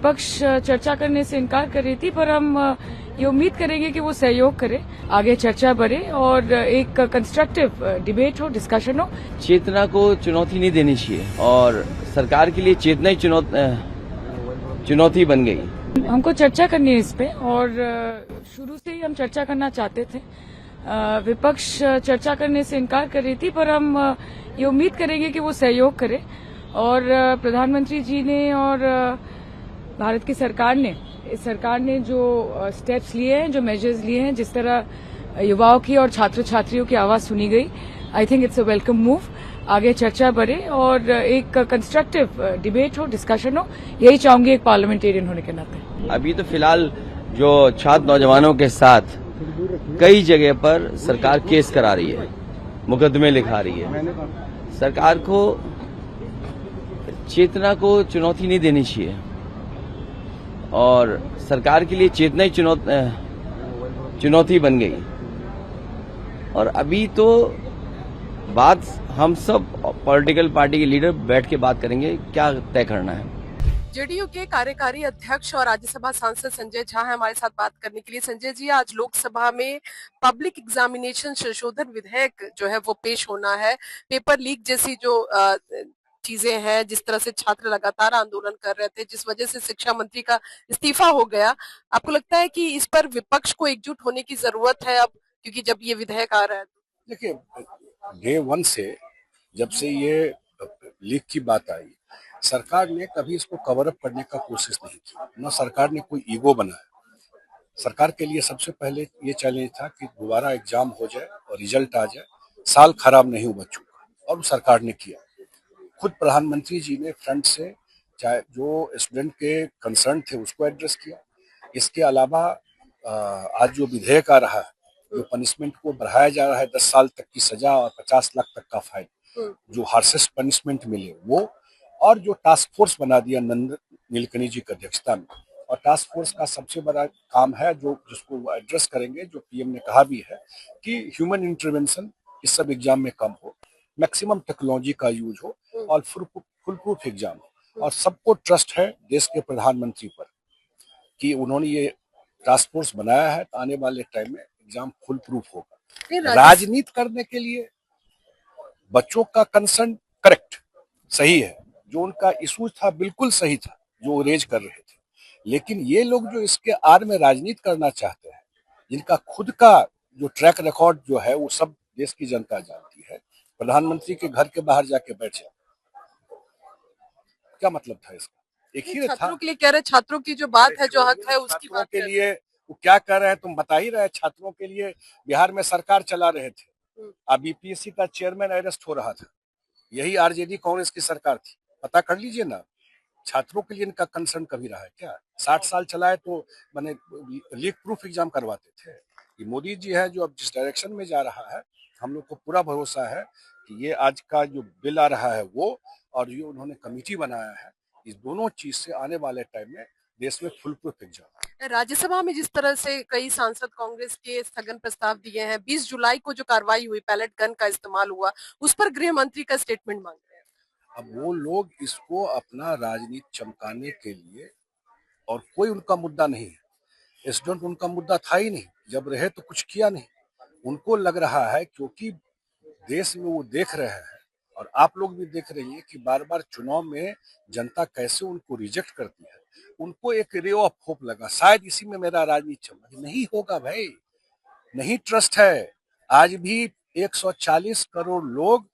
विपक्ष चर्चा करने से इनकार कर रही थी, पर हम ये उम्मीद करेंगे कि वो सहयोग करे, आगे चर्चा बढ़े और एक कंस्ट्रक्टिव डिबेट हो, डिस्कशन हो। चेतना को चुनौती नहीं देनी चाहिए और सरकार के लिए चेतना ही चुनौती बन गई। हमको चर्चा करनी है इस पे और शुरू से ही हम चर्चा करना चाहते थे। विपक्ष चर्चा करने से इनकार कर रही थी, पर हम ये उम्मीद करेंगे कि वो सहयोग करे और प्रधानमंत्री जी ने और भारत की सरकार ने जो स्टेप्स लिए हैं, जो मेजर्स लिए हैं, जिस तरह युवाओं की और छात्र छात्रियों की आवाज सुनी गई, I think it's a welcome move. आगे चर्चा बढ़े और एक कंस्ट्रक्टिव डिबेट हो, डिस्कशन हो, यही चाहूंगी एक पार्लियामेंटेरियन होने के नाते। अभी तो फिलहाल जो छात्र नौजवानों के साथ कई जगह पर सरकार केस करा रही है, मुकदमे लिखा रही है। सरकार को चेतना को चुनौती नहीं देनी चाहिए और सरकार के लिए चेतना ही चुनौती बन गई। और अभी तो बात हम सब पॉलिटिकल पार्टी के लीडर बैठ के बात करेंगे क्या तय करना है। जेडीयू के कार्यकारी अध्यक्ष और राज्यसभा सांसद संजय झा है हमारे साथ बात करने के लिए। संजय जी, आज लोकसभा में पब्लिक एग्जामिनेशन संशोधन विधेयक जो है वो पेश होना है। पेपर लीक जैसी जो चीजें हैं, जिस तरह से छात्र लगातार आंदोलन कर रहे थे, जिस वजह से शिक्षा मंत्री का इस्तीफा हो गया, आपको लगता है कि इस पर विपक्ष को एकजुट होने की जरूरत है अब, क्योंकि जब ये विधेयक आ रहा है? देखिए, डे वन से जब से ये लीक की बात आई, सरकार ने कभी इसको कवर अप करने का कोशिश नहीं की, न सरकार ने कोई ईगो बनाया। सरकार के लिए सबसे पहले ये चैलेंज था कि दोबारा एग्जाम हो जाए और रिजल्ट आ जाए, साल खराब नहीं हो बच्चों का, और सरकार ने किया। खुद प्रधानमंत्री जी ने फ्रंट से चाहे जो स्टूडेंट के कंसर्न थे उसको एड्रेस किया। इसके अलावा आज जो विधेयक आ रहा है, जो पनिशमेंट को बढ़ाया जा रहा है 10 साल तक की सजा और 50 लाख तक का फाइन, जो हार्शेस्ट पनिशमेंट मिले वो, और जो टास्क फोर्स बना दिया नंद नीलकणी जी की अध्यक्षता में। और टास्क फोर्स का सबसे बड़ा काम है जो जिसको एड्रेस करेंगे, जो पीएम ने कहा भी है कि ह्यूमन इंटरवेंशन इस सब एग्जाम में कम हो, मैक्सिमम टेक्नोलॉजी का यूज हो और फुल प्रूफ एग्जाम हो। और सबको ट्रस्ट है देश के प्रधानमंत्री पर कि उन्होंने ये टास्क फोर्स बनाया है, तो आने वाले टाइम में एग्जाम फुल प्रूफ होगा। राजनीति करने के लिए बच्चों का कंसर्न करेक्ट सही है, जो उनका इशू था बिल्कुल सही था जो रेज कर रहे थे, लेकिन ये लोग जो इसके आड़ में राजनीति करना चाहते हैं, जिनका खुद का जो ट्रैक रिकॉर्ड जो है वो सब देश की जनता जानती है। प्रधानमंत्री के घर के बाहर जाके बैठ जाए, क्या मतलब था इसका? एक ही था। छात्रों के लिए कह रहे, छात्रों की जो बात है, जो हक है, उसकी बात के लिए वो क्या कर रहे हैं तुम बता ही रहे। छात्रों के लिए बिहार में सरकार चला रहे थे, अब बीपीएससी का चेयरमैन अरेस्ट हो रहा था, यही आरजेडी कांग्रेस की सरकार थी। पता कर लीजिए ना, छात्रों के लिए इनका कंसर्न कभी रहा है क्या? 60 साल चलाए तो मैंने लीक प्रूफ एग्जाम करवाते थे। ये मोदी जी है जो अब जिस डायरेक्शन में जा रहा है, हम लोग को पूरा भरोसा है कि ये आज का जो बिल आ रहा है वो, और ये उन्होंने कमेटी बनाया है, इस दोनों चीज से आने वाले टाइम में देश में फुल प्रूफ एग्जाम। राज्यसभा में जिस तरह से कई सांसद कांग्रेस के स्थगन प्रस्ताव दिए हैं, 20 जुलाई को जो कार्रवाई हुई, पैलेट गन का इस्तेमाल हुआ, उस पर गृह मंत्री का स्टेटमेंट मांग रहे हैं। अब वो लोग इसको अपना राजनीति चमकाने के लिए, और कोई उनका मुद्दा नहीं है, स्टूडेंट उनका मुद्दा था ही नहीं, जब रहे तो कुछ किया नहीं। उनको लग रहा है क्योंकि देश में वो देख रहे हैं और आप लोग भी देख रही हैं कि बार बार चुनाव में जनता कैसे उनको रिजेक्ट करती है, उनको एक रे ऑफ होप लगा, शायद इसी में मेरा राजनीति चमक। नहीं होगा भाई, नहीं ट्रस्ट है। आज भी 140 करोड़ लोग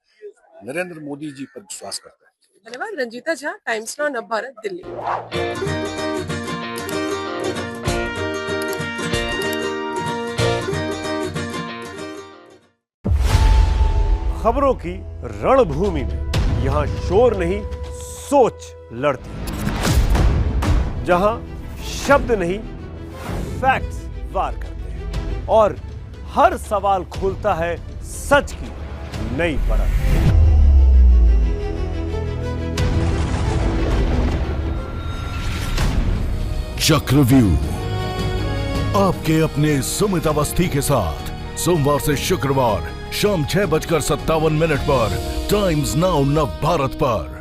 नरेंद्र मोदी जी पर विश्वास करते हैं। धन्यवाद। Ranjita Jha, Times Now, Navbharat, Delhi. खबरों की रणभूमि में यहां शोर नहीं, सोच लड़ती है, जहां शब्द नहीं, फैक्ट्स वार करते हैं और हर सवाल खोलता है सच की नई परत। चक्रव्यूह आपके अपने सुमित अवस्थी के साथ सोमवार से शुक्रवार शाम 6:57 पर टाइम्स नाउ नवभारत पर।